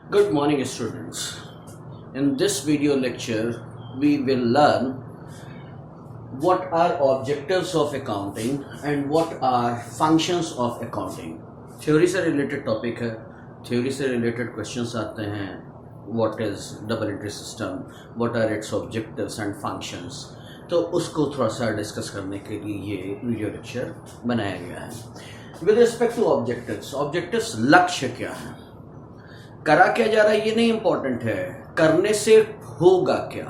Good morning, students. In this video lecture, we will learn what are objectives of accounting and what are functions of accounting. Theory से related topic है, theory से related questions आते हैं. What is double entry system, what are its objectives and functions. तो उसको थोड़ा सा discuss करने के लिए ये वीडियो लेक्चर बनाया गया है. With respect to objectives, objectives लक्ष्य क्या है, करा क्या जा रहा है ये नहीं इंपॉर्टेंट है, करने से होगा क्या,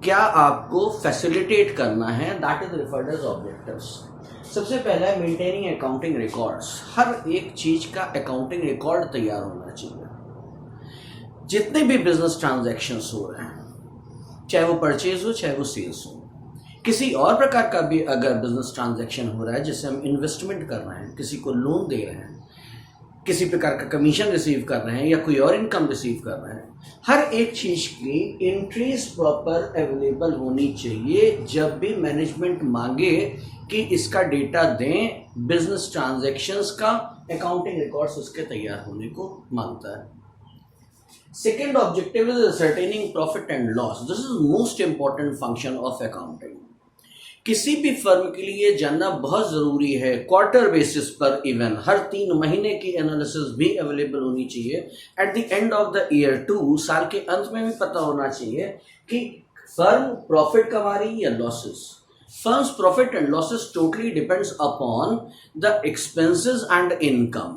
क्या आपको फैसिलिटेट करना है, that is referred as objectives. सबसे पहला है मेंटेनिंग अकाउंटिंग रिकॉर्ड्स. हर एक चीज का अकाउंटिंग रिकॉर्ड तैयार होना चाहिए. जितने भी बिजनेस ट्रांजैक्शंस हो रहे हैं, चाहे वो परचेज हो चाहे वो सेल्स हो, किसी और प्रकार का भी अगर बिजनेस ट्रांजैक्शन हो रहा है जिससे हम इन्वेस्टमेंट कर रहे हैं, किसी को लोन दे रहे हैं, किसी प्रकार का कमीशन रिसीव कर रहे हैं या कोई और इनकम रिसीव कर रहे हैं, हर एक चीज की एंट्रीज प्रॉपर अवेलेबल होनी चाहिए. जब भी मैनेजमेंट मांगे कि इसका डेटा दें, बिजनेस ट्रांजैक्शंस का अकाउंटिंग रिकॉर्ड्स उसके तैयार होने को मांगता है. Second objective is ascertaining profit and loss. This is most important function of accounting. किसी भी फर्म के लिए जानना बहुत ज़रूरी है. क्वार्टर बेसिस पर इवन हर 3 महीने की एनालिसिस भी अवेलेबल होनी चाहिए. At the end of the year 2, साल के अंत में भी पता होना चाहिए कि फर्म प्रॉफिट कमा रही है या losses. Firms profit and losses totally depends upon the expenses and income.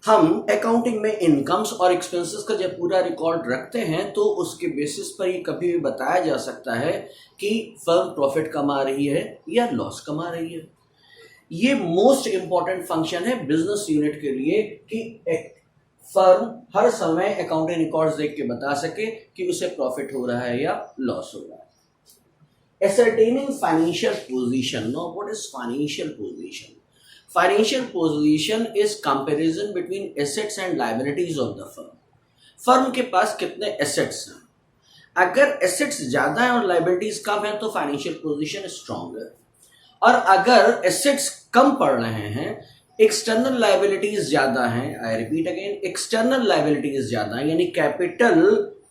हम अकाउंटिंग में इनकम्स और एक्सपेंसेस का जब पूरा रिकॉर्ड रखते हैं तो उसके बेसिस पर ये कभी भी बताया जा सकता है कि फर्म प्रॉफिट कमा रही है या लॉस कमा रही है. ये मोस्ट इंपॉर्टेंट फंक्शन है बिजनेस यूनिट के लिए कि एक फर्म हर समय अकाउंटिंग रिकॉर्ड्स देख के बता सके कि उसे प्रॉफिट हो रहा है या लॉस हो रहा है. Ascertaining financial position. Now, what is financial position? Financial position is comparison between assets and liabilities of the firm. Firm के पास कितने एसेट्स हैं. अगर एसेट्स ज़्यादा हैं और लाइबिलिटीज कम है तो फाइनेंशियल पोजीशन स्ट्रांग है. और अगर एसेट्स कम पड़ रहे हैं, एक्सटर्नल लाइबिलिटीज ज़्यादा हैं, I repeat again, external liabilities ज़्यादा हैं, यानी कैपिटल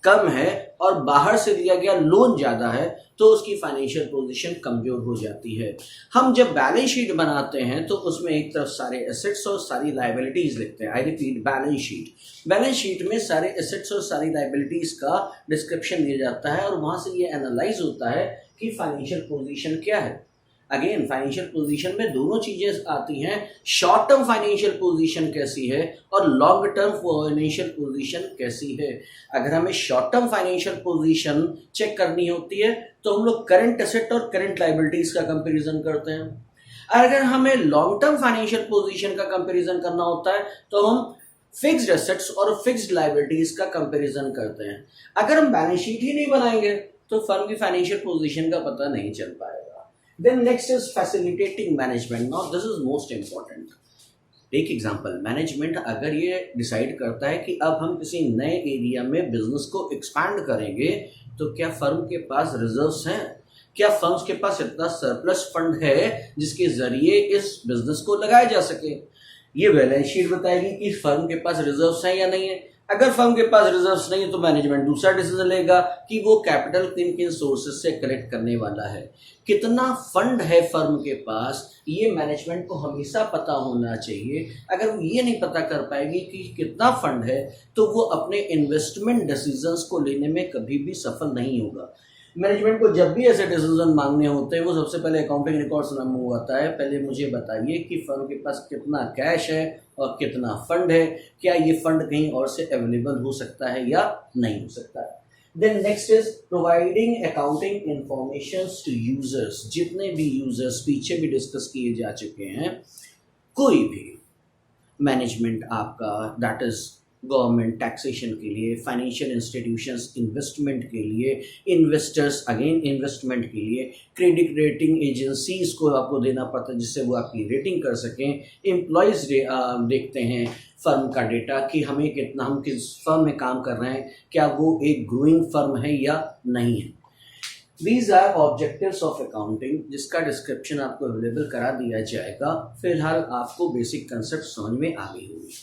कम है और बाहर से दिया गया लोन ज़्यादा है, तो उसकी फाइनेंशियल पोजीशन कमज़ोर हो जाती है. हम जब बैलेंस शीट बनाते हैं तो उसमें एक तरफ सारे एसेट्स और सारी लाइबिलिटीज़ लिखते हैं. I repeat, balance sheet. Balance sheet में सारे एसेट्स और सारी लाइबिलिटीज़ का डिस्क्रिप्शन दिया जाता है और वहाँ से ये एनालाइज होता है कि फाइनेंशियल पोजीशन क्या है. अगेन, फाइनेंशियल पोजीशन में दोनों चीज़ें आती हैं. शॉर्ट टर्म फाइनेंशियल पोजीशन कैसी है और लॉन्ग टर्म फाइनेंशियल पोजीशन कैसी है. अगर हमें short term financial position check करनी होती है तो हम लोग करंट एसेट और करंट लाइबिलिटीज़ का कंपैरिजन करते हैं. अगर हमें लॉन्ग टर्म फाइनेंशियल पोजीशन का कंपैरिजन करना होता है तो हम फिक्स्ड एसेट्स और फिक्स्ड लाइबिलिटीज़ का कंपैरिजन करते हैं. अगर हम बैलेंस शीट ही नहीं बनाएंगे तो फर्म की फाइनेंशियल पोजीशन का पता नहीं चल पाएगा. Then next is facilitating management. Now this is most important. एक एग्जाम्पल, मैनेजमेंट अगर ये डिसाइड करता है कि अब हम किसी नए एरिया में बिजनेस को एक्सपैंड करेंगे तो क्या फर्म के पास रिजर्व्स हैं, क्या फर्म्स के पास इतना सरप्लस फंड है जिसके जरिए इस बिजनेस को लगाया जा सके. ये बैलेंस शीट बताएगी कि फर्म के पास रिजर्व्स हैं या नहीं है. अगर फर्म के पास रिजर्व्स नहीं है तो मैनेजमेंट दूसरा डिसीजन लेगा कि वो कैपिटल किन किन सोर्सेज से कलेक्ट करने वाला है. कितना फंड है फर्म के पास, ये मैनेजमेंट को हमेशा पता होना चाहिए. अगर वो ये नहीं पता कर पाएगी कि कितना फंड है तो वो अपने इन्वेस्टमेंट डिसीजंस को लेने में कभी भी सफल नहीं होगा. मैनेजमेंट को जब भी ऐसे डिसीजन मांगने होते हैं वो सबसे पहले अकाउंटिंग रिकॉर्ड्स मंगवाता है. पहले मुझे बताइए कि फर्म के पास कितना कैश है और कितना फंड है, क्या ये फंड कहीं और से अवेलेबल हो सकता है या नहीं हो सकता है. Then next is providing accounting informations to users. जितने भी यूजर्स पीछे भी डिस्कस किए जा चुके हैं, कोई भी मैनेजमेंट आपका, दैट इज गवर्नमेंट टैक्सेशन के लिए, फाइनेंशियल इंस्टीट्यूशंस इन्वेस्टमेंट के लिए, इन्वेस्टर्स अगेन इन्वेस्टमेंट के लिए, क्रेडिट रेटिंग एजेंसीज को आपको देना पड़ता है जिससे वो आपकी रेटिंग कर सकें. एम्प्लॉयज़ देखते हैं फर्म का डेटा कि हमें कितना, हम किस फर्म में काम कर रहे हैं, क्या वो एक ग्रोइंग फर्म है या नहीं है. These are objectives of accounting, जिसका डिस्क्रिप्शन आपको अवेलेबल करा दिया जाएगा. फिलहाल आपको बेसिक कंसेप्ट समझ में आ गई होगी.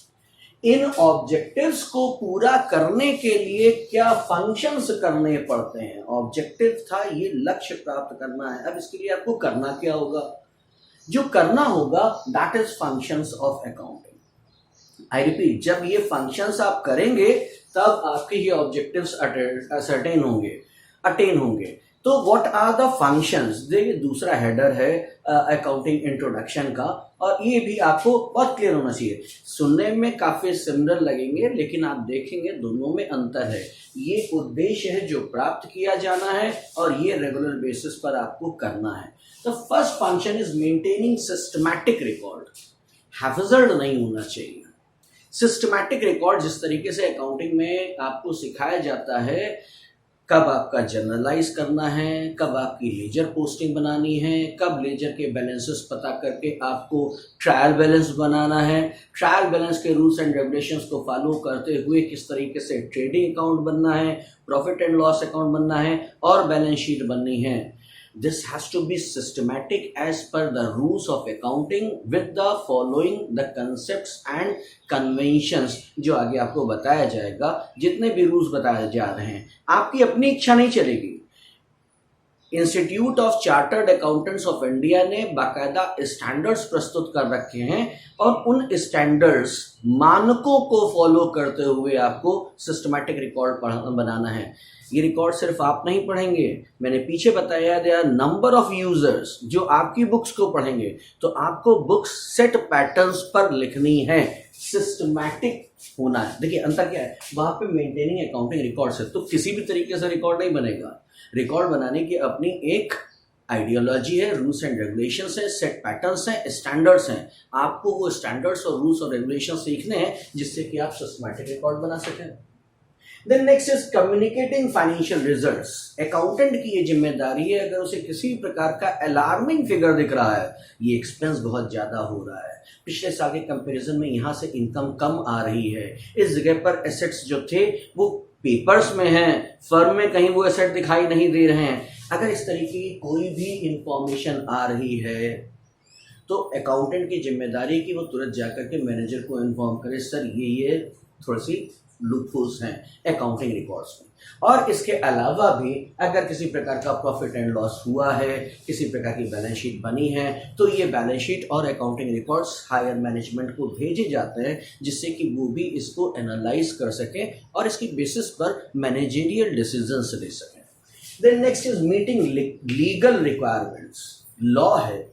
इन ऑब्जेक्टिव्स को पूरा करने के लिए क्या फंक्शंस करने पड़ते हैं। ऑब्जेक्टिव था ये लक्ष्य प्राप्त करना है, अब इसके लिए आपको करना क्या होगा, जो करना होगा that is functions of accounting. I repeat, जब ये फंक्शंस आप करेंगे तब आपके ये ऑब्जेक्टिव्स अटेन होंगे। तो व्हाट आर द फंक्शंस, देखिए दूसरा हेडर है अकाउंटिंग इंट्रोडक्शन का, और ये भी आपको बहुत क्लियर होना चाहिए। सुनने में काफी सिमिलर लगेंगे लेकिन आप देखेंगे दोनों में अंतर है। ये उद्देश्य है जो प्राप्त किया जाना है और ये रेगुलर बेसिस पर आपको करना है। The first function is maintaining systematic record. Haphazard नहीं होना चाहिए। सिस्टमैटिक रिकॉर्ड जिस तरीके से अकाउंटिंग में आपको सिखाया जाता है, कब आपका जर्नलाइज करना है, कब आपकी लेजर पोस्टिंग बनानी है, कब लेजर के बैलेंसेस पता करके आपको ट्रायल बैलेंस बनाना है, ट्रायल बैलेंस के रूल्स एंड रेगुलेशंस को फॉलो करते हुए किस तरीके से ट्रेडिंग अकाउंट बनना है, प्रॉफिट एंड लॉस अकाउंट बनना है और बैलेंस शीट बननी है। This has to be systematic as per the rules of accounting with the following the concepts and conventions, जो आगे आपको बताया जाएगा। जितने भी रूल्स बताए जा रहे हैं आपकी अपनी इच्छा नहीं चलेगी। Institute of chartered accountants of India ने बाकायदा स्टैंडर्ड्स प्रस्तुत कर रखे हैं और उन स्टैंडर्ड्स मानकों को फॉलो करते हुए आपको सिस्टमैटिक रिकॉर्ड बनाना है। ये रिकॉर्ड सिर्फ आप नहीं पढ़ेंगे, मैंने पीछे बताया दिया नंबर ऑफ यूजर्स जो आपकी बुक्स को पढ़ेंगे, तो आपको बुक्स सेट पैटर्न्स पर लिखनी है, सिस्टमैटिक होना है। देखिए अंतर क्या है, वहां पे मेंटेनिंग अकाउंटिंग रिकॉर्ड्स है तो किसी भी तरीके से रिकॉर्ड नहीं बनेगा। रिकॉर्ड बनाने की अपनी एक आइडियोलॉजी है, रूल्स एंड रेगुलेशंस है, सेट पैटर्न्स हैं, स्टैंडर्ड्स हैं। आपको वो स्टैंडर्ड्स और रूल्स और रेगुलेशन सीखने हैं जिससे कि आप सिस्टमैटिक रिकॉर्ड बना सकें। Then next is communicating financial results. Accountant की ये जिम्मेदारी है, अगर उसे किसी प्रकार का अलार्मिंग फिगर दिख रहा है, ये एक्सपेंस बहुत ज्यादा हो रहा है, पिछले साल के कंपैरिजन में यहाँ से इनकम कम आ रही है, इस जगह पर एसेट्स जो थे वो पेपर्स में हैं, फर्म में कहीं वो एसेट दिखाई नहीं दे रहे हैं, अगर इस तरीके की कोई भी इंफॉर्मेशन आ रही है तो अकाउंटेंट की जिम्मेदारी कि वो तुरंत जाकर के मैनेजर को इन्फॉर्म करे, सर ये थोड़ी सी लूपहोल्स हैं अकाउंटिंग रिकॉर्ड्स में। और इसके अलावा भी अगर किसी प्रकार का प्रॉफिट एंड लॉस हुआ है, किसी प्रकार की बैलेंस शीट बनी है, तो ये बैलेंस शीट और अकाउंटिंग रिकॉर्ड्स हायर मैनेजमेंट को भेजे जाते हैं जिससे कि वो भी इसको एनालाइज कर सके और इसकी बेसिस पर मैनेजरियल डिसीजंस ले सकें। Then next is meeting legal requirements. Law है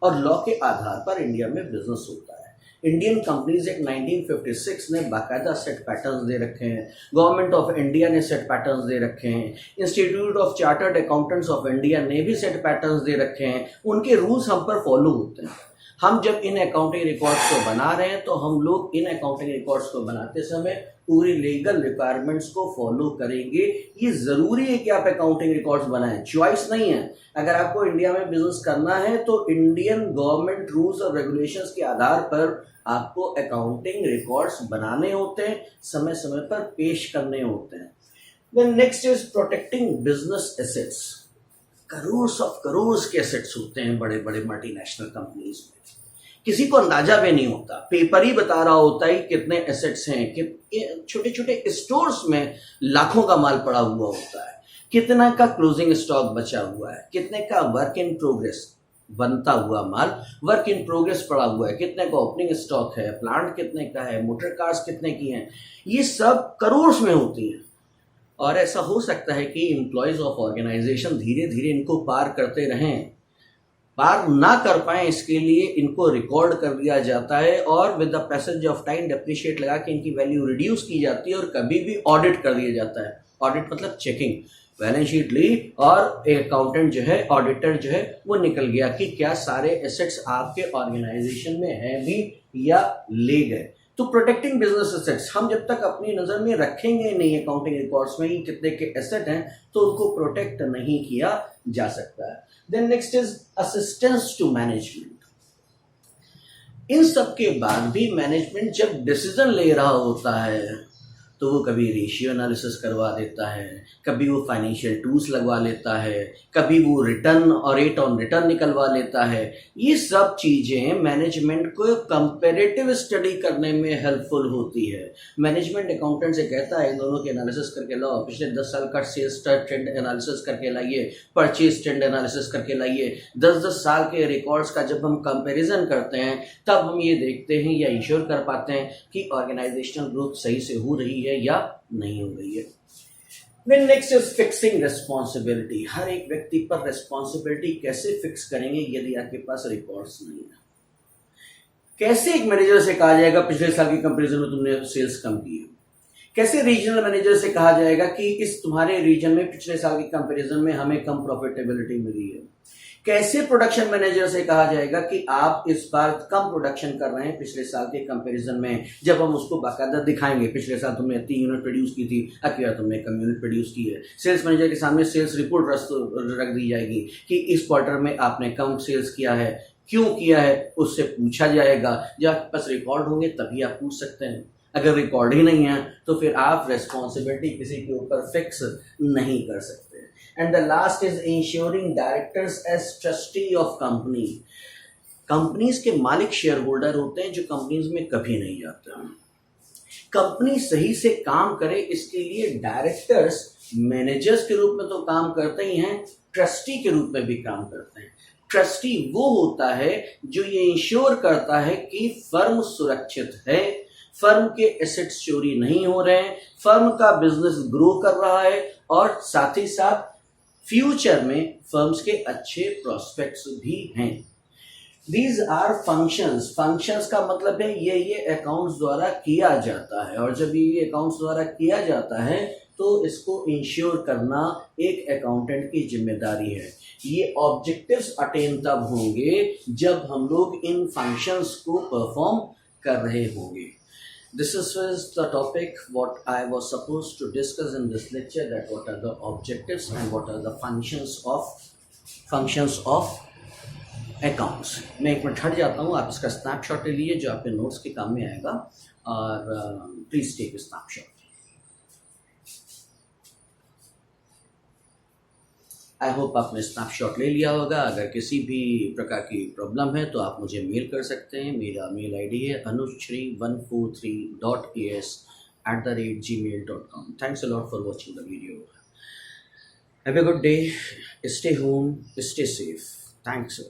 और लॉ के आधार पर इंडिया में बिजनेस होता है। इंडियन कंपनीज एक्ट 1956 ने बाकायदा सेट पैटर्न्स दे रखे हैं, गवर्नमेंट ऑफ इंडिया ने सेट पैटर्न्स दे रखे हैं, institute of chartered accountants of India ने भी सेट पैटर्न्स दे रखे हैं, उनके रूल्स हम पर फॉलो होते हैं। हम जब इन अकाउंटिंग रिकॉर्ड्स को बना रहे हैं तो हम लोग इन अकाउंटिंग रिकॉर्ड्स को बनाते समय पूरी लीगल रिक्वायरमेंट्स को फॉलो करेंगे। ये जरूरी है कि आप अकाउंटिंग रिकॉर्ड्स बनाएं, चॉइस नहीं है। अगर आपको इंडिया में बिजनेस करना है तो इंडियन गवर्नमेंट रूल्स और रेगुलेशंस के आधार पर आपको अकाउंटिंग रिकॉर्ड्स बनाने होते हैं, समय समय पर पेश करने होते हैं। Then next is protecting business assets. Crore के एसेट्स होते हैं बड़े बड़े मल्टीनेशनल कंपनीज में, किसी को अंदाजा भी नहीं होता, पेपर ही बता रहा होता है कितने एसेट्स हैं, कि छोटे छोटे स्टोर्स में लाखों का माल पड़ा हुआ होता है, कितना का क्लोजिंग स्टॉक बचा हुआ है, कितने का वर्क इन प्रोग्रेस बनता हुआ माल वर्क इन प्रोग्रेस पड़ा हुआ है, कितने का ओपनिंग स्टॉक है, प्लांट कितने का है, मोटर कार्स कितने की हैं, ये सब करोड़ में होती हैं। और ऐसा हो सकता है कि एम्प्लॉयज ऑफ ऑर्गेनाइजेशन धीरे धीरे इनको पार करते रहें, पार ना कर पाए इसके लिए इनको रिकॉर्ड कर दिया जाता है और with the passage of time depreciate लगा के इनकी वैल्यू रिड्यूस की जाती है और कभी भी ऑडिट कर दिया जाता है। ऑडिट मतलब चेकिंग, बैलेंस शीट ली और एक अकाउंटेंट जो है, ऑडिटर जो है वो निकल गया कि क्या सारे एसेट्स आपके ऑर्गेनाइजेशन में हैं भी या ले गए। तो प्रोटेक्टिंग बिजनेस एसेट्स हम जब तक अपनी नजर में रखेंगे नहीं अकाउंटिंग रिकॉर्ड्स में ही कितने के एसेट हैं तो उनको प्रोटेक्ट नहीं किया जा सकता है। Then next is assistance to management. इन सब के बाद भी मैनेजमेंट जब डिसीजन ले रहा होता है तो वो कभी रेशियो एनालिसिस करवा देता है, कभी वो फाइनेंशियल टूल्स लगवा लेता है, कभी वो रिटर्न और रेट ऑन रिटर्न निकलवा लेता है। ये सब चीज़ें मैनेजमेंट को कंपैरेटिव स्टडी करने में हेल्पफुल होती है। मैनेजमेंट अकाउंटेंट से कहता है इन दोनों के एनालिसिस करके लाओ, पिछले 10 साल का सेल्स ट्रेंड एनालिसिस करके लाइए, परचेज ट्रेंड एनालिसिस करके लाइए। 10-10 साल के रिकॉर्ड्स का जब हम कंपैरिजन करते हैं तब हम ये देखते हैं या इंश्योर कर पाते हैं कि ऑर्गेनाइजेशनल ग्रोथ सही से हो रही है या नहीं हो रही है। Then next is fixing responsibility। हर एक व्यक्ति पर रिस्पॉन्सिबिलिटी कैसे फिक्स करेंगे यदि आपके पास रिकॉर्ड्स नहीं है? कैसे एक मैनेजर से कहा जाएगा पिछले साल की कंपैरिजन में तुमने सेल्स कम की है? कैसे रीजनल मैनेजर से कहा जाएगा कि इस तुम्हारे रीजन में पिछले साल की कंपैरिजन में हमें कम प्रॉफिटेबिलिटी मिली है? कैसे प्रोडक्शन मैनेजर से कहा जाएगा कि आप इस बार कम प्रोडक्शन कर रहे हैं पिछले साल के कंपैरिजन में, जब हम उसको बाकायदा दिखाएंगे पिछले साल तुमने 3 यूनिट प्रोड्यूस की थी, अगली बार तुमने कम यूनिट प्रोड्यूस की है। सेल्स मैनेजर के सामने सेल्स रिपोर्ट रख दी जाएगी कि इस क्वार्टर में आपने कम सेल्स किया है, क्यों किया है, उससे पूछा जाएगा। जब आपके पास रिकॉर्ड होंगे तभी आप पूछ सकते हैं। अगर रिकॉर्ड ही नहीं है तो फिर आप रेस्पॉन्सिबिलिटी किसी के ऊपर फिक्स नहीं कर सकते। And the last is ensuring directors as trustee of company. Companies के मालिक शेयर होल्डर होते हैं जो कंपनीज में कभी नहीं जाते। कंपनी सही से काम करे इसके लिए डायरेक्टर्स मैनेजर्स के रूप में तो काम करते ही हैं, ट्रस्टी के रूप में भी काम करते हैं। ट्रस्टी वो होता है जो ये इंश्योर करता है कि फर्म सुरक्षित है, फर्म के एसेट्स चोरी नहीं हो रहे हैं, फर्म का बिजनेस ग्रो कर रहा है और साथ ही साथ फ्यूचर में फर्म्स के अच्छे प्रोस्पेक्ट्स भी हैं। These are functions. फंक्शंस का मतलब है ये अकाउंट्स द्वारा किया जाता है, और जब ये अकाउंट्स द्वारा किया जाता है तो इसको इंश्योर करना एक अकाउंटेंट की जिम्मेदारी है। ये ऑब्जेक्टिव्स अटेन तब होंगे जब हम लोग इन फंक्शंस को परफॉर्म कर रहे होंगे। This was the topic what I was supposed to discuss in this lecture, that what are the objectives and what are the functions of accounts। मैं एक मिनट हट जाता हूँ, आप इसका स्नैपशॉट ले लीजिए जो आपके नोट्स के काम में आएगा, और please take snapshot. I hope आपने स्नैपशॉट ले लिया होगा। अगर किसी भी प्रकार की प्रॉब्लम है तो आप मुझे मेल कर सकते हैं। मेरा मेल आईडी है anushri143.as@gmail.com। Thanks a lot for watching the video. Have a good day, stay home, stay safe. Thanks.